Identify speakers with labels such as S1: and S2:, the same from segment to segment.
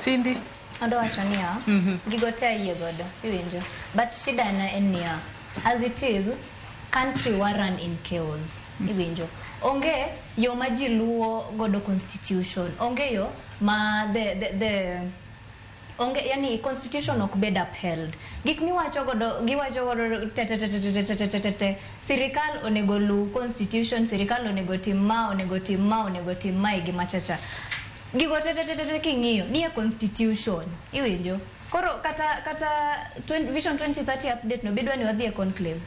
S1: Syndy
S2: Ando wachania gigotea iye godo iwinjo but shida na enia as it is country run in chaos iwinjo onge yo maji luo godo constitution onge yo ma the onge yani constitution ok bed upheld gik miwacho godo sirkal onego lu constitution sirkal onego tim ma igi machacha gigo kingiyo nie constitution iwinjo koro kata vision 2030 update no bidwa ni wadhi e conclave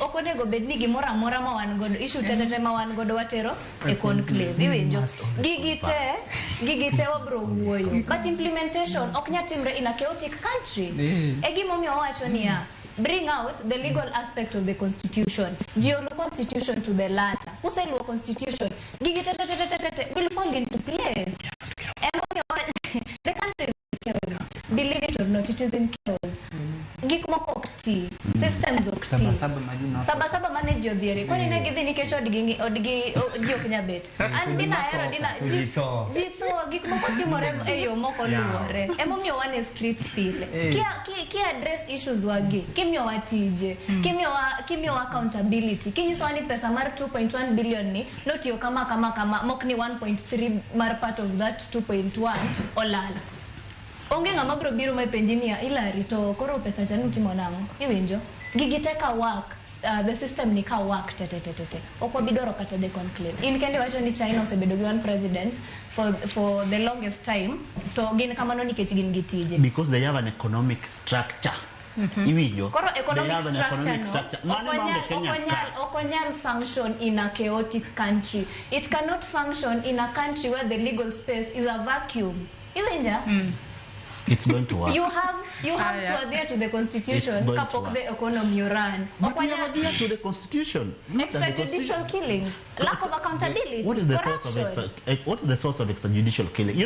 S2: okonego bed ni gimoro amora ma wan godo issue tete ma wan godo watero e conclave iwinjo gigite wabro wuoyo but implementation ok nyatimre in a chaotic country e gimomiyo wacho niya bring out the legal aspect of the constitution jiolo constitution to the latter kuselu constitution gigite will fall into place the country is in chaos. Believe it or not, it is in chaos. Gikmoko okti, systems okti. Saba manage your theory. Kwani na gidhi ni kesho odigi jiok nyabet. Andina ero dina jito gikmoko timore eyo moko luore. Emomiyo wane street spill. Ki address issues wagi. Kimyo watije. Kimyo accountability. Kinyiso wani pesa mar 2.1 billion ni not yo kama mokni 1.3 mar part of that 2.1 olala. Onge ngama bro biro mai penjinia ila rito koro pesa chanu timo namo iwinjo gigiteka work the system ni ka work tete okwa bidoro kata de conclave in kende wacho ni China osebedo gi one president for the longest time to gin kamano nikech gin gitije
S3: because they have an economic structure iwinjo
S2: koro economic structure okonyal function in a chaotic country. It cannot function in a country where the legal space is a vacuum iwinja
S3: It's going to work.
S2: You have to adhere to the constitution. Kapok the economy you run.
S3: But you have adhere to the constitution.
S2: Extrajudicial killings, lack of accountability,
S3: What is the source of extrajudicial killing?